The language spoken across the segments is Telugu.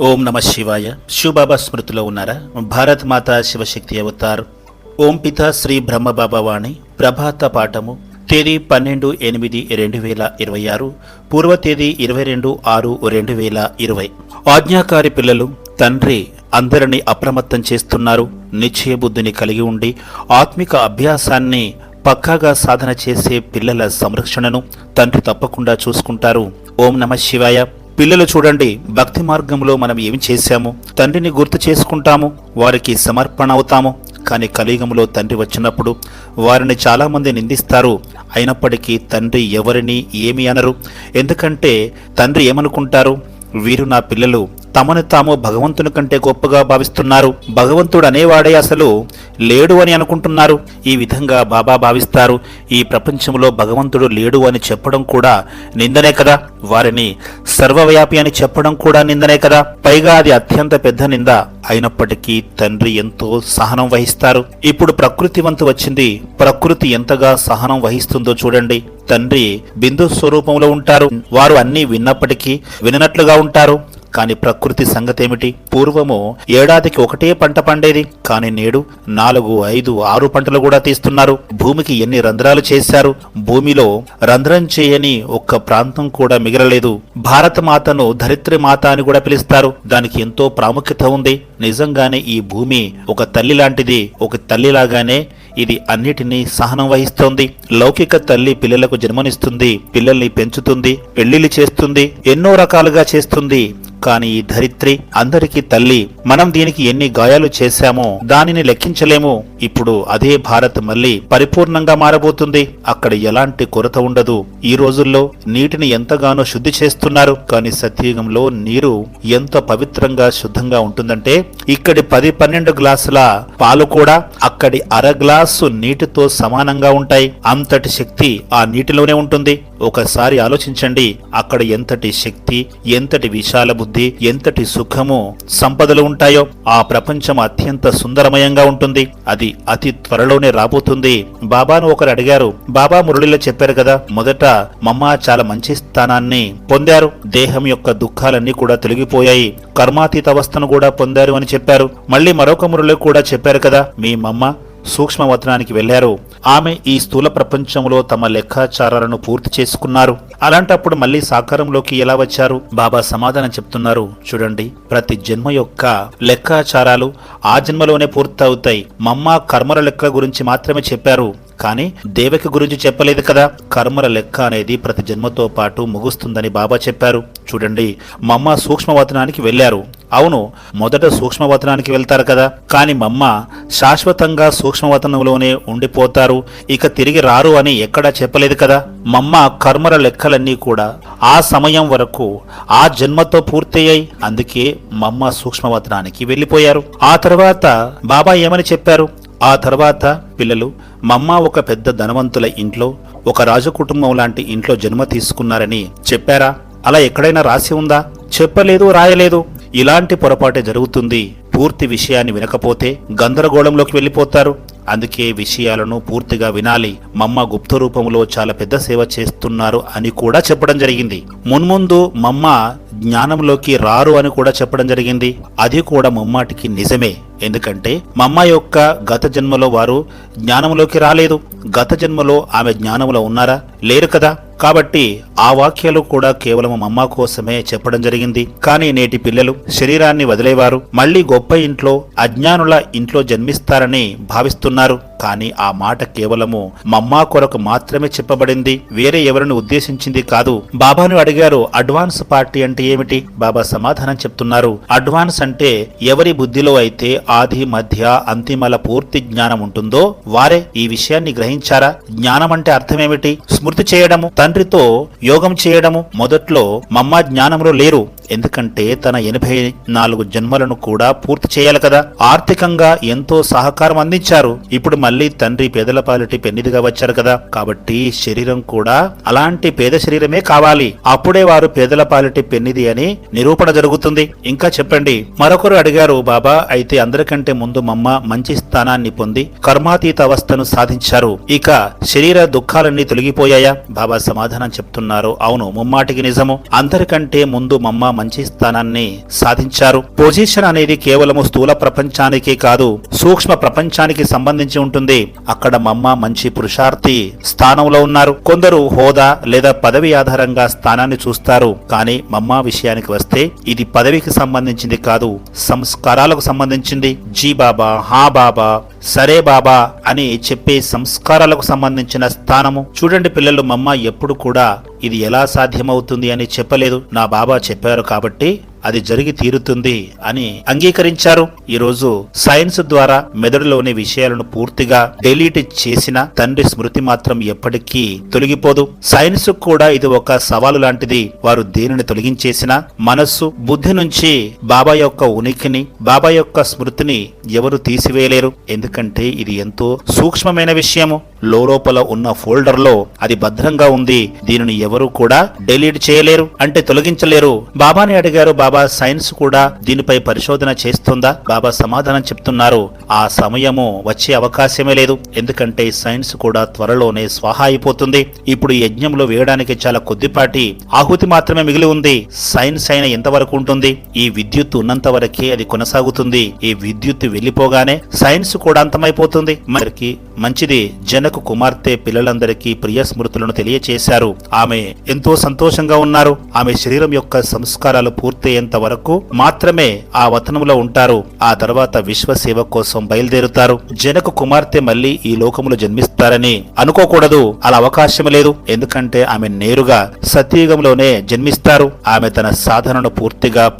ఓం నమ శివాయ. శివబాబా స్మృతిలో ఉన్నారా? భారత్ మాతా శివశక్తి అవతార్. ఓం పితా శ్రీ బ్రహ్మబాబా వాణి. ప్రభాత పాఠము. తేదీ 12/8/2026, పూర్వ తేదీ 22/6/2020. ఆజ్ఞాకారి పిల్లలు. తండ్రి అందరినీ అప్రమత్తం చేస్తున్నారు. నిశ్చయ బుద్ధిని కలిగి ఉండి ఆత్మిక అభ్యాసాన్ని పక్కాగా సాధన చేసే పిల్లల సంరక్షణను తండ్రి తప్పకుండా చూసుకుంటారు. ఓం నమ శివాయ. పిల్లలు చూడండి, భక్తి మార్గంలో మనం ఏమి చేశాము, తండ్రిని గుర్తు చేసుకుంటాము, వారికి సమర్పణ అవుతాము. కానీ కలియుగంలో తండ్రి వచ్చినప్పుడు వారిని చాలామంది నిందిస్తారు. అయినప్పటికీ తండ్రి ఎవరిని ఏమి అనరు. ఎందుకంటే తండ్రి ఏమనుకుంటారు, వీరు నా పిల్లలు తమను తాము భగవంతుని కంటే గొప్పగా భావిస్తున్నారు, భగవంతుడు అనేవాడే అసలు లేడు అని అనుకుంటున్నారు. ఈ విధంగా బాబా భావిస్తారు. ఈ ప్రపంచంలో భగవంతుడు లేడు అని చెప్పడం కూడా నిందనే కదా, వారిని సర్వవ్యాపి అని చెప్పడం కూడా నిందనే కదా. పైగా అది అత్యంత పెద్ద నింద. అయినప్పటికీ తండ్రి ఎంతో సహనం వహిస్తారు. ఇప్పుడు ప్రకృతి వంతు వచ్చింది. ప్రకృతి ఎంతగా సహనం వహిస్తుందో చూడండి. తండ్రి బిందు స్వరూపంలో ఉంటారు. వారు అన్నీ విన్నప్పటికీ విననట్లుగా ఉంటారు. కానీ ప్రకృతి సంగతేమిటి? పూర్వము ఏడాదికి ఒకటే పంట పండేది. కానీ నేడు 4, 5, 6 పంటలు కూడా తీస్తున్నారు. భూమికి ఎన్ని రంధ్రాలు చేశారు. భూమిలో రంధ్రం చేయని ఒక్క ప్రాంతం కూడా మిగలలేదు. భారత మాతను ధరిత్రి మాత అని కూడా పిలుస్తారు. దానికి ఎంతో ప్రాముఖ్యత ఉంది. నిజంగానే ఈ భూమి ఒక తల్లి లాంటిది. ఒక తల్లిలాగానే ఇది అన్నిటినీ సహనం వహిస్తోంది. లౌకిక తల్లి పిల్లలకు జన్మనిస్తుంది, పిల్లల్ని పెంచుతుంది, పెళ్లిళ్ళు చేస్తుంది, ఎన్నో రకాలుగా చేస్తుంది. కానీ ఈ ధరిత్రి అందరికీ తల్లి. మనం దీనికి ఎన్ని గాయాలు చేశామో దానిని లెక్కించలేము. ఇప్పుడు అదే భారత్ మళ్ళీ పరిపూర్ణంగా మారబోతుంది. అక్కడ ఎలాంటి కొరత ఉండదు. ఈ రోజుల్లో నీటిని ఎంతగానో శుద్ధి చేస్తున్నారు. కానీ సత్యయుగంలో నీరు ఎంత పవిత్రంగా శుద్ధంగా ఉంటుందంటే ఇక్కడి 10-12 గ్లాసుల పాలు కూడా అక్కడి అర గ్లాసు నీటితో సమానంగా ఉంటాయి. అంతటి శక్తి ఆ నీటిలోనే ఉంటుంది. ఒకసారి ఆలోచించండి, అక్కడ ఎంతటి శక్తి, ఎంతటి విశాల బుద్ధి, ఎంతటి సుఖము, సంపదలు ఉంటాయో. ఆ ప్రపంచం అత్యంత సుందరమయంగా ఉంటుంది. అది అతి త్వరలోనే రాబోతుంది. బాబాను ఒకరు అడిగారు. బాబా మురళిలో చెప్పారు కదా, మొదట మమ్మ చాలా మంచి స్థానాన్ని పొందారు. దేహం యొక్క దుఃఖాలన్నీ కూడా తొలగిపోయాయి. కర్మాతీత అవస్థను కూడా పొందారు అని చెప్పారు. మళ్ళీ మరొక మురళిలో కూడా చెప్పారు కదా, మీ మమ్మ సూక్ష్మవతనానికి వెళ్లారు. ఆమె ఈ స్థూల ప్రపంచంలో తమ లెక్కాచారాలను పూర్తి చేసుకున్నారు. అలాంటప్పుడు మళ్ళీ సాకారంలోకి ఎలా వచ్చారు? బాబా సమాధానం చెప్తున్నారు. చూడండి, ప్రతి జన్మ యొక్క లెక్కాచారాలు ఆ జన్మలోనే పూర్తవుతాయి. మమ్మ కర్మల లెక్క గురించి మాత్రమే చెప్పారు, కానీ దేవకి గురించి చెప్పలేదు కదా. కర్మల లెక్క అనేది ప్రతి జన్మతో పాటు ముగుస్తుందని బాబా చెప్పారు. చూడండి, మమ్మ సూక్ష్మవతనానికి వెళ్లారు. అవును, మొదట సూక్ష్మవతనానికి వెళ్తారు కదా, కానీ మమ్మ శాశ్వతంగా సూక్ష్మవతనంలోనే ఉండిపోతారు, ఇక తిరిగి రారు అని ఎక్కడా చెప్పలేదు కదా. మమ్మ కర్మల లెక్కలన్నీ కూడా ఆ సమయం వరకు ఆ జన్మతో పూర్తయ్యాయి. అందుకే మమ్మ సూక్ష్మవతనానికి వెళ్లిపోయారు. ఆ తర్వాత బాబా ఏమని చెప్పారు? ఆ తర్వాత పిల్లలు, మమ్మ ఒక పెద్ద ధనవంతుల ఇంట్లో, ఒక రాజకుటుంబం లాంటి ఇంట్లో జన్మ తీసుకున్నారని చెప్పారా? అలా ఎక్కడైనా రాసి ఉందా? చెప్పలేదు, రాయలేదు. ఇలాంటి పొరపాటే జరుగుతుంది. పూర్తి విషయాన్ని వినకపోతే గందరగోళంలోకి వెళ్ళిపోతారు. అందుకే విషయాలను పూర్తిగా వినాలి. మమ్మ గుప్త రూపంలో చాలా పెద్ద సేవ చేస్తున్నారు అని కూడా చెప్పడం జరిగింది. మున్ముందు మమ్మ జ్ఞానంలోకి రారు అని కూడా చెప్పడం జరిగింది. అది కూడా ముమ్మాటికి నిజమే. ఎందుకంటే మమ్మ యొక్క గత జన్మలో వారు జ్ఞానంలోకి రాలేదు. గత జన్మలో ఆమె జ్ఞానంలో ఉన్నారా? లేరు కదా. కాబట్టి ఆ వాక్యాలు కూడా కేవలం మమ్మ కోసమే చెప్పడం జరిగింది. కానీ నేటి పిల్లలు శరీరాన్ని వదిలేవారు మళ్ళీ గొప్ప ఇంట్లో, అజ్ఞానుల ఇంట్లో జన్మిస్తారని భావిస్తున్నారు. కానీ ఆ మాట కేవలము మమ్మ కొరకు మాత్రమే చెప్పబడింది, వేరే ఎవరిని ఉద్దేశించింది కాదు. బాబాను అడిగారు, అడ్వాన్స్ పార్టీ అంటే ఏమిటి? బాబా సమాధానం చెప్తున్నారు. అడ్వాన్స్ అంటే ఎవరి బుద్ధిలో అయితే ఆది, మధ్య, అంతిమల పూర్తి జ్ఞానం ఉంటుందో వారే ఈ విషయాన్ని గ్రహించారా? జ్ఞానం అంటే అర్థమేమిటి? స్మృతి చేయడము, తండ్రితో యోగం చేయడము. మొదట్లో మమ్మ జ్ఞానంలో లేరు. ఎందుకంటే తన 84 జన్మలను కూడా పూర్తి చేయాలి కదా. ఆర్థికంగా ఎంతో సహకారం అందించారు. ఇప్పుడు మళ్ళీ తండ్రి పేదల పాలిటి పెన్నిదిగా వచ్చారు కదా. కాబట్టి శరీరం కూడా అలాంటి పేద శరీరమే కావాలి. అప్పుడే వారు పేదల పాలిటి పెన్నిధి ఎన్నిది అని నిరూపణ జరుగుతుంది. ఇంకా చెప్పండి. మరొకరు అడిగారు, బాబా అయితే అందరికంటే ముందు మమ్మ మంచి స్థానాన్ని పొంది కర్మాతీత అవస్థను సాధించారు, ఇక శరీర దుఃఖాలన్నీ తొలగిపోయాయా? బాబా సమాధానం చెప్తున్నారు, అవును, ముమ్మాటికి నిజము. అందరికంటే ముందు మమ్మ మంచి స్థానాన్ని సాధించారు. పొజిషన్ అనేది కేవలము స్థూల ప్రపంచానికే కాదు, సూక్ష్మ ప్రపంచానికి సంబంధించి ఉంటుంది. అక్కడ మమ్మ మంచి పురుషార్థి స్థానంలో ఉన్నారు. కొందరు హోదా లేదా పదవి ఆధారంగా స్థానాన్ని చూస్తారు. కానీ మమ్మ విషయానికి వస్తే ఇది పదవికి సంబంధించింది కాదు, సంస్కారాలకు సంబంధించింది. జీ బాబా, హా బాబా, సరే బాబా అని చెప్పే సంస్కారాలకు సంబంధించిన స్థానము. చూడండి పిల్లలు, మమ్మ ఎప్పుడు కూడా ఇది ఎలా సాధ్యమవుతుంది అని చెప్పలేదు. నా బాబా చెప్పారు కాబట్టి అది జరిగి తీరుతుంది అని అంగీకరించారు. ఈరోజు సైన్స్ ద్వారా మెదడులోని విషయాలను పూర్తిగా డిలీట్ చేసిన తండ్రి స్మృతి మాత్రం ఎప్పటికీ తొలగిపోదు. సైన్స్ కూడా ఇది ఒక సవాలు లాంటిది. వారు దేనిని తొలగించేసినా మనస్సు, బుద్ధి నుంచి బాబా యొక్క ఉనికిని, బాబా యొక్క స్మృతిని ఎవరు తీసివేయలేరు. ఎందుకంటే ఇది ఎంతో సూక్ష్మమైన విషయము. లోపల ఉన్న ఫోల్డర్ లో అది భద్రంగా ఉంది. దీనిని ఎవరు కూడా డిలీట్ చేయలేరు, అంటే తొలగించలేరు. బాబాని అడిగారు, బాబా సైన్స్ కూడా దీనిపై పరిశోధన చేస్తుందా? బాబా సమాధానం చెప్తున్నారు, ఆ సమయము వచ్చే అవకాశమే లేదు. ఎందుకంటే సైన్స్ కూడా త్వరలోనే స్వాహా అయిపోతుంది. ఇప్పుడు యజ్ఞంలో వేయడానికి చాలా కొద్దిపాటి ఆహుతి మాత్రమే మిగిలి ఉంది. సైన్స్ అయిన ఎంతవరకు ఉంటుంది? ఈ విద్యుత్ ఉన్నంత వరకే అది కొనసాగుతుంది. ఈ విద్యుత్ వెళ్లిపోగానే సైన్స్ కూడా అంతమైపోతుంది. మనకి మంచిది. జనకు కుమార్తె పిల్లలందరికీ ప్రియ స్మృతులను తెలియచేశారు. ఆమె ఎంతో సంతోషంగా ఉన్నారు. ఆమె శరీరం యొక్క సంస్కారాలు పూర్తయ్యేంత వరకు మాత్రమే ఆ వతనంలో ఉంటారు. ఆ తర్వాత విశ్వ సేవ కోసం బయలుదేరుతారు. జనకు కుమార్తె మళ్లీ ఈ లోకములో జన్మిస్తారని అనుకోకూడదు. అలా అవకాశం లేదు. ఎందుకంటే ఆమె నేరుగా సత్యయుగంలోనే జన్మిస్తారు. ఆమె తన సాధనను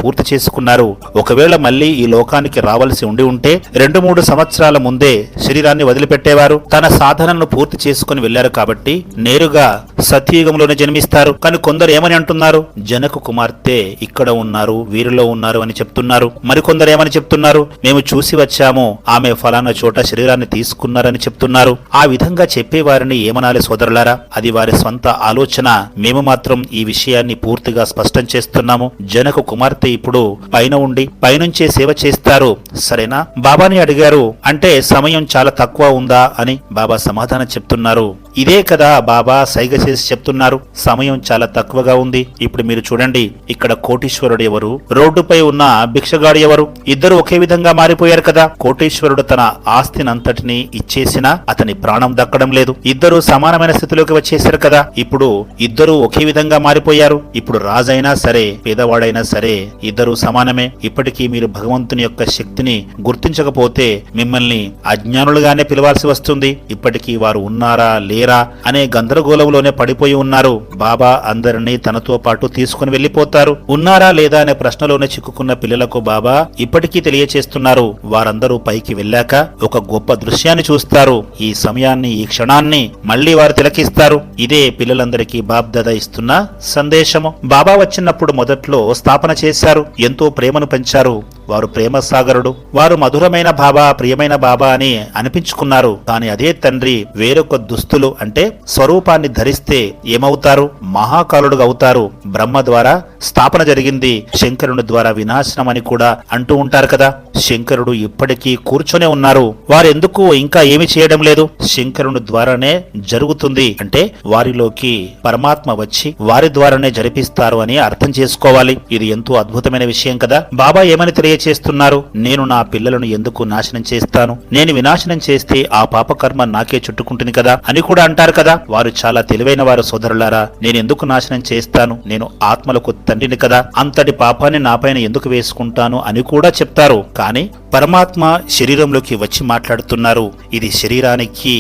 పూర్తి చేసుకున్నారు. ఒకవేళ మళ్లీ ఈ లోకానికి రావాల్సి ఉంటే 2-3 సంవత్సరాల ముందే శరీరాన్ని వదిలిపెట్టేవారు. తన సాధనను పూర్తి చేసుకుని వెళ్లారు కాబట్టి నేరుగా సత్యయుగంలోనే జన్మిస్తారు. కానీ కొందరు ఏమని అంటున్నారు? జనకు కుమార్తె ఇక్కడ ఉన్నారు, వీరిలో ఉన్నారు అని చెప్తున్నారు. మరికొందరు ఏమని చెప్తున్నారు? మేము చూసి వచ్చాము, ఆమె ఫలానా చోట శరీరాన్ని తీసుకున్నారని చెప్తున్నారు. ఆ విధంగా చెప్పేవారిని ఏమనాలి సోదరులారా? అది వారి స్వంత ఆలోచన. మేము మాత్రం ఈ విషయాన్ని పూర్తిగా స్పష్టం చేస్తున్నాము. జనకు కుమార్తె ఇప్పుడు పైన ఉండి పైనుంచే సేవ చేస్తారు. సరేనా? బాబాని అడిగారు, అంటే సమయం చాలా తక్కువ ఉందా అని. బాబా సమాధానం చెప్తున్నారు, ఇదే కదా బాబా సైగ చేసి చెప్తున్నారు, సమయం చాలా తక్కువగా ఉంది. ఇప్పుడు మీరు చూడండి, ఇక్కడ కోటీశ్వరుడు ఎవరు, రోడ్డుపై ఉన్న భిక్షగాడు ఎవరు? ఇద్దరు ఒకే విధంగా మారిపోయారు కదా. కోటీశ్వరుడు తన ఆస్తినంతటిని ఇచ్చేసినా అతని ప్రాణం దక్కడం లేదు. ఇద్దరు సమానమైన స్థితిలోకి వచ్చేశారు కదా. ఇప్పుడు ఇద్దరు ఒకే విధంగా మారిపోయారు. ఇప్పుడు రాజైనా సరే, పేదవాడైనా సరే, ఇద్దరు సమానమే. ఇప్పటికీ మీరు భగవంతుని యొక్క శక్తిని గుర్తించకపోతే మిమ్మల్ని అజ్ఞానులుగానే పిలవాల్సి వస్తుంది. ఇప్పటికీ వారు ఉన్నారా లేరా అనే గందరగోళంలోనే పడిపోయి ఉన్నారు. బాబా అందరినీ తనతో పాటు తీసుకుని వెళ్లిపోతారు. ఉన్నారా లేదా అనే ప్రశ్నలోనే చిక్కుకున్న పిల్లలకు బాబా ఇప్పటికీ తెలియచేస్తున్నారు, వారందరూ పైకి వెళ్ళాక ఒక గొప్ప దృశ్యాన్ని చూస్తారు. ఈ సమయాన్ని, ఈ క్షణాన్ని మళ్లీ వారు తిలకిస్తారు. ఇదే పిల్లలందరికీ బాబ్ దాదా ఇస్తున్న సందేశము. బాబా వచ్చినప్పుడు మొదట్లో స్థాపన చేశారు, ఎంతో ప్రేమను పెంచారు. వారు ప్రేమ సాగరుడు. వారు మధురమైన బాబా, ప్రియమైన బాబా అని అనిపించుకున్నారు. కానీ అదే తండ్రి వేరొక దుస్తులు అంటే స్వరూపాన్ని ధరిస్తే ఏమవుతారు? మహాకాలుడుగా అవుతారు. బ్రహ్మ ద్వారా స్థాపన జరిగింది, శంకరుని ద్వారా వినాశనం అని కూడా అంటూ ఉంటారు కదా. శంకరుడు ఇప్పటికీ కూర్చొనే ఉన్నారు. వారెందుకు ఇంకా ఏమి చేయడం లేదు? శంకరుని ద్వారానే జరుగుతుంది. అంటే వారిలోకి పరమాత్మ వచ్చి వారి ద్వారానే జరిపిస్తారు అని అర్థం చేసుకోవాలి. ఇది ఎంతో అద్భుతమైన విషయం కదా. బాబా ఏమని తెలియచేస్తున్నారు? నేను నా పిల్లలను ఎందుకు నాశనం చేస్తాను? నేను వినాశనం చేస్తే ఆ పాపకర్మ నాకే చుట్టుకుంటుంది కదా అని కూడా అంటారు కదా. వారు చాలా తెలివైన వారు సోదరులారా. నేను ఎందుకు నాశనం చేస్తాను? నేను ఆత్మలకు తండ్రిని కదా, అంతటి పాపాన్ని నాపైన ఎందుకు వేసుకుంటాను అని కూడా చెప్తారు. కానీ పరమాత్మ శరీరంలోకి వచ్చి మాట్లాడుతున్నారు. ఇది శరీరానికి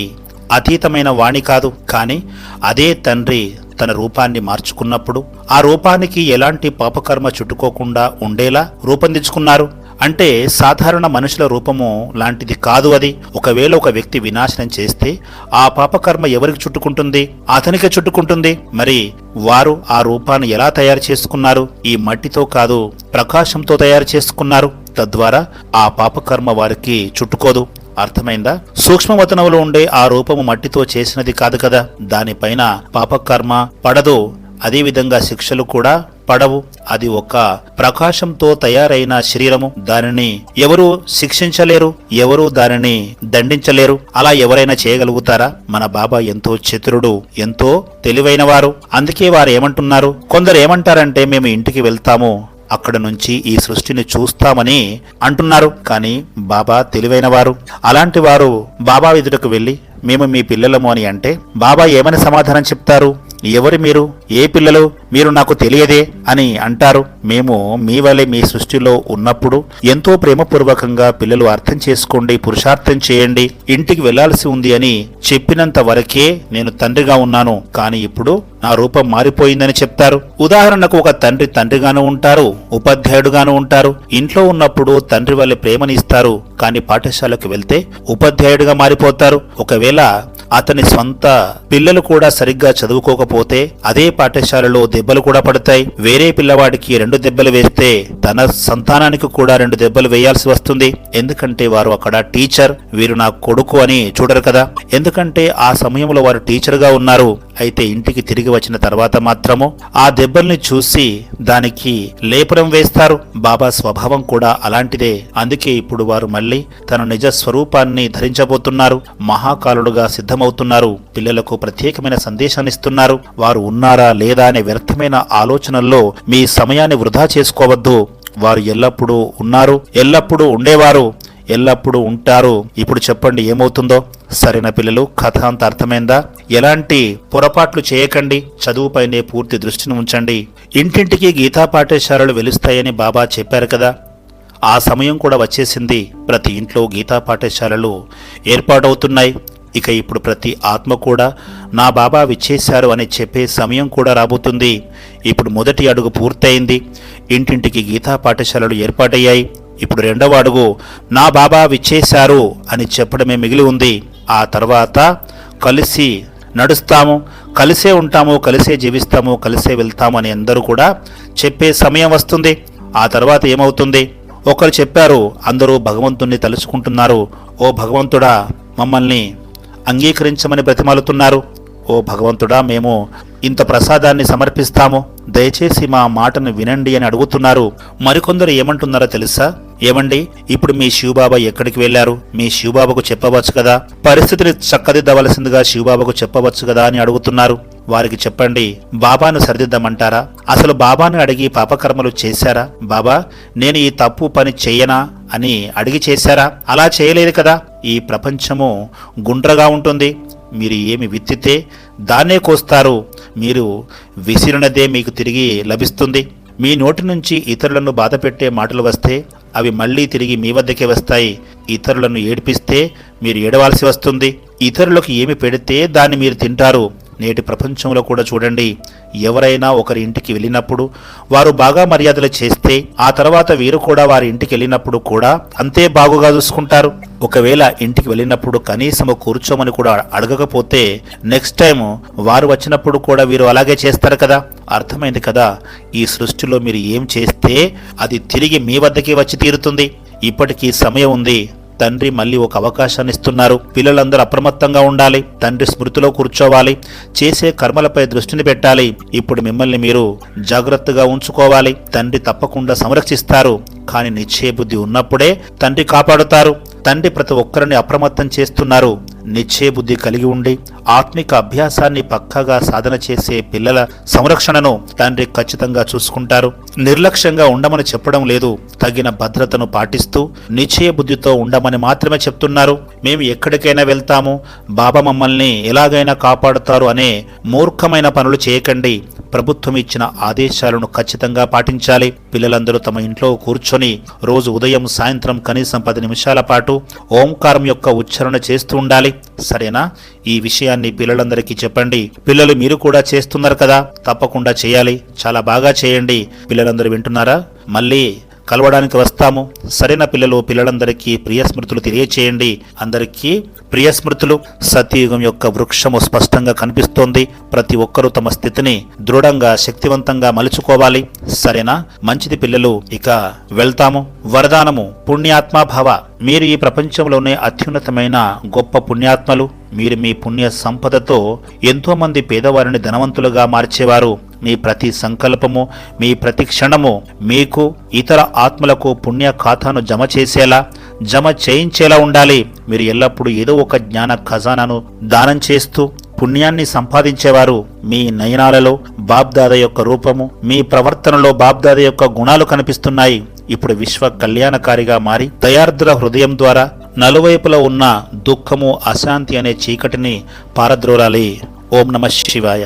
అతీతమైన వాణి కాదు. కానీ అదే తండ్రి తన రూపాన్ని మార్చుకున్నప్పుడు ఆ రూపానికి ఎలాంటి పాపకర్మ చుట్టుకోకుండా ఉండేలా రూపొందించుకున్నారు. అంటే సాధారణ మనుషుల రూపము లాంటిది కాదు అది. ఒకవేళ ఒక వ్యక్తి వినాశనం చేస్తే ఆ పాపకర్మ ఎవరికి చుట్టుకుంటుంది? అతనికే చుట్టుకుంటుంది. మరి వారు ఆ రూపాన్ని ఎలా తయారు చేసుకున్నారు? ఈ మట్టితో కాదు, ప్రకాశంతో తయారు చేసుకున్నారు. తద్వారా ఆ పాపకర్మ వారికి చుట్టుకోదు. అర్థమైందా? సూక్ష్మవతనంలో ఉండే ఆ రూపము మట్టితో చేసినది కాదు కదా. దానిపైన పాపకర్మ పడదు. అదేవిధంగా శిక్షలు కూడా పడవు. అది ఒక ప్రకాశంతో తయారైన శరీరము. దానిని ఎవరు శిక్షించలేరు, ఎవరు దానిని దండించలేరు. అలా ఎవరైనా చేయగలుగుతారా? మన బాబా ఎంతో చతురుడు, ఎంతో తెలివైనవారు. అందుకే వారు ఏమంటున్నారు, కొందరు ఏమంటారంటే మేము ఇంటికి వెళ్తాము, అక్కడ నుంచి ఈ సృష్టిని చూస్తామని అంటున్నారు. కానీ బాబా తెలివైనవారు. అలాంటి వారు బాబా ఎదుటకు వెళ్ళి మేము మీ పిల్లలము అని అంటే బాబా ఏమని సమాధానం చెప్తారు? ఎవరు మీరు? ఏ పిల్లలు? మీరు నాకు తెలియదే అని అంటారు. మేము మీ వలె మీ సృష్టిలో ఉన్నప్పుడు ఎంతో ప్రేమపూర్వకంగా పిల్లలు అర్థం చేసుకోండి, పురుషార్థం చేయండి, ఇంటికి వెళ్లాల్సి ఉంది అని చెప్పినంత వరకే నేను తండ్రిగా ఉన్నాను, కానీ ఇప్పుడు నా రూపం మారిపోయిందని చెప్తారు. ఉదాహరణకు ఒక తండ్రి తండ్రిగాను ఉంటారు, ఉపాధ్యాయుడుగాను ఉంటారు. ఇంట్లో ఉన్నప్పుడు తండ్రి వల్లే ప్రేమనిస్తారు, కానీ పాఠశాలకు వెళ్తే ఉపాధ్యాయుడిగా మారిపోతారు. ఒకవేళ అతని స్వంత పిల్లలు కూడా సరిగ్గా చదువుకోకపోతే అదే పాఠశాలలో దెబ్బలు కూడా పడతాయి. వేరే పిల్లవాడికి 2 దెబ్బలు వేస్తే తన సంతానానికి కూడా 2 దెబ్బలు వేయాల్సి వస్తుంది. ఎందుకంటే వారు అక్కడ టీచర్, వీరు నా కొడుకు అని చూడరు కదా. ఎందుకంటే ఆ సమయంలో వారు టీచర్ గా ఉన్నారు. అయితే ఇంటికి తిరిగి వచ్చిన తర్వాత మాత్రము ఆ దెబ్బల్ని చూసి దానికి లేపనం వేస్తారు. బాబా స్వభావం కూడా అలాంటిదే. అందుకే ఇప్పుడు వారు మళ్ళీ తన నిజ స్వరూపాన్ని ధరించబోతున్నారు, మహాకాలుడుగా సిద్ధమవుతున్నారు. పిల్లలకు ప్రత్యేకమైన సందేశాన్ని ఇస్తున్నారు. వారు ఉన్నారా లేదా అనే వ్యర్థమైన ఆలోచనల్లో మీ సమయాన్ని వృధా చేసుకోవద్దు. వారు ఎల్లప్పుడూ ఉన్నారు, ఎల్లప్పుడూ ఉండేవారు, ఎల్లప్పుడూ ఉంటారు. ఇప్పుడు చెప్పండి ఏమవుతుందో. సరైన పిల్లలు, కథ అంత అర్థమైందా? ఎలాంటి పొరపాట్లు చేయకండి, చదువుపైనే పూర్తి దృష్టిని ఉంచండి. ఇంటింటికి గీతా పాఠశాలలు వెలుస్తాయని బాబా చెప్పారు కదా. ఆ సమయం కూడా వచ్చేసింది. ప్రతి ఇంట్లో గీతా పాఠశాలలు ఏర్పాటవుతున్నాయి. ఇక ఇప్పుడు ప్రతి ఆత్మ కూడా నా బాబా విచ్చేశారు అని చెప్పే సమయం కూడా రాబోతుంది. ఇప్పుడు మొదటి అడుగు పూర్తయింది. ఇంటింటికి గీతా పాఠశాలలు ఏర్పాటయ్యాయి. ఇప్పుడు రెండవ అడుగు నా బాబా విచ్చేశారు అని చెప్పడమే మిగిలి ఉంది. ఆ తర్వాత కలిసి నడుస్తాము, కలిసే ఉంటాము, కలిసే జీవిస్తాము, కలిసే వెళ్తాము అని అందరూ కూడా చెప్పే సమయం వస్తుంది. ఆ తర్వాత ఏమవుతుంది? ఒకరు చెప్పారు, అందరూ భగవంతుణ్ణి తలుచుకుంటున్నారు. ఓ భగవంతుడా, మమ్మల్ని అంగీకరించమని బ్రతిమాలుతున్నారు. ఓ భగవంతుడా, మేము ఇంత ప్రసాదాన్ని సమర్పిస్తాము, దయచేసి మా మాటను వినండి అని అడుగుతున్నారు. మరికొందరు ఏమంటున్నారో తెలుసా? ఏమండి, ఇప్పుడు మీ శివబాబా ఎక్కడికి వెళ్లారు? మీ శివబాబాకు చెప్పవచ్చు కదా, పరిస్థితిని చక్కదిద్దవలసిందిగా శివబాబాకు చెప్పవచ్చు కదా అని అడుగుతున్నారు. వారికి చెప్పండి, బాబాను సరిదిద్దామంటారా? అసలు బాబాను అడిగి పాపకర్మలు చేశారా? బాబా, నేను ఈ తప్పు పని చెయ్యనా అని అడిగి చేశారా? అలా చేయలేదు కదా. ఈ ప్రపంచము గుండ్రగా ఉంటుంది. మీరు ఏమి విత్తితే దాన్నే కోస్తారు. మీరు విసిరినదే మీకు తిరిగి లభిస్తుంది. మీ నోటి నుంచి ఇతరులను బాధపెట్టే మాటలు వస్తే అవి మళ్ళీ తిరిగి మీ వద్దకే వస్తాయి. ఇతరులను ఏడిపిస్తే మీరు ఏడవాల్సి వస్తుంది. ఇతరులకు ఏమి పెడితే దాన్ని మీరు తింటారు. నేటి ప్రపంచంలో కూడా చూడండి, ఎవరైనా ఒకరి ఇంటికి వెళ్ళినప్పుడు వారు బాగా మర్యాదలు చేస్తే ఆ తర్వాత వీరు కూడా వారి ఇంటికి వెళ్ళినప్పుడు కూడా అంతే బాగుగా చూసుకుంటారు. ఒకవేళ ఇంటికి వెళ్ళినప్పుడు కనీసము కూర్చోమని కూడా అడగకపోతే నెక్స్ట్ టైం వారు వచ్చినప్పుడు కూడా వీరు అలాగే చేస్తారు కదా. అర్థమైంది కదా? ఈ సృష్టిలో మీరు ఏం చేస్తే అది తిరిగి మీ వద్దకే వచ్చి తీరుతుంది. ఇప్పటికీ సమయం ఉంది. తండ్రి మళ్ళీ ఒక అవకాశాన్ని ఇస్తున్నారు. పిల్లలందరూ అప్రమత్తంగా ఉండాలి, తండ్రి స్మృతిలో కూర్చోవాలి, చేసే కర్మలపై దృష్టిని పెట్టాలి. ఇప్పుడు మిమ్మల్ని మీరు జాగ్రత్తగా ఉంచుకోవాలి. తండ్రి తప్పకుండా సంరక్షిస్తారు, కానీ నిశ్చయ బుద్ధి ఉన్నప్పుడే తండ్రి కాపాడుతారు. తండ్రి ప్రతి ఒక్కరిని అప్రమత్తం చేస్తున్నారు. నిశ్చయ బుద్ధి కలిగి ఉండి ఆత్మిక అభ్యాసాన్ని పక్కాగా సాధన చేసే పిల్లల సంరక్షణను తండ్రి ఖచ్చితంగా చూసుకుంటారు. నిర్లక్ష్యంగా ఉండమని చెప్పడం లేదు, తగిన భద్రతను పాటిస్తూ నిశ్చయ బుద్ధితో ఉండమని మాత్రమే చెప్తున్నారు. మేము ఎక్కడికైనా వెళ్తాము, బాబా మమ్మల్ని ఎలాగైనా కాపాడుతారు అనే మూర్ఖమైన పనులు చేయకండి. ప్రభుత్వం ఇచ్చిన ఆదేశాలను ఖచ్చితంగా పాటించాలి. పిల్లలందరూ తమ ఇంట్లో కూర్చొని రోజు ఉదయం సాయంత్రం కనీసం 10 నిమిషాల పాటు ఓంకారం యొక్క ఉచ్చారణ చేస్తూ ఉండాలి. సరేనా? ఈ విషయాన్ని పిల్లలందరికీ చెప్పండి. పిల్లలు మీరు కూడా చేస్తున్నారు కదా, తప్పకుండా చేయాలి. చాలా బాగా చేయండి. పిల్లలందరూ వింటున్నారా? మళ్ళీ కలవడానికి వస్తాము. సరైన పిల్లలు, పిల్లలందరికీ ప్రియ స్మృతులు తెలియచేయండి. అందరికీ ప్రియ స్మృతులు. సత్యయుగం యొక్క వృక్షము స్పష్టంగా కనిపిస్తోంది. ప్రతి ఒక్కరూ తమ స్థితిని దృఢంగా, శక్తివంతంగా మలుచుకోవాలి. సరేనా? మంచిది పిల్లలు, ఇక వెళ్తాము. వరదానము: పుణ్యాత్మాభవ. మీరు ఈ ప్రపంచంలోనే అత్యున్నతమైన గొప్ప పుణ్యాత్మలు. మీరు మీ పుణ్య సంపదతో ఎంతో మంది పేదవారిని ధనవంతులుగా మార్చేవారు. మీ ప్రతి సంకల్పము, మీ ప్రతి క్షణము మీకు ఇతర ఆత్మలకు పుణ్య ఖాతాను జమ చేయించేలా ఉండాలి. మీరు ఎల్లప్పుడూ ఏదో ఒక జ్ఞాన ఖజానాను దానం చేస్తూ పుణ్యాన్ని సంపాదించేవారు. మీ నయనాలలో బాబ్దాద యొక్క రూపము, మీ ప్రవర్తనలో బాబ్దాద యొక్క గుణాలు కనిపిస్తున్నాయి. ఇప్పుడు విశ్వ కళ్యాణకారిగా మారి దయార్ద్ర హృదయం ద్వారా నలువైపులా ఉన్న దుఃఖము, అశాంతి అనే చీకటిని పారద్రోలాలి. ఓం నమః శివాయ.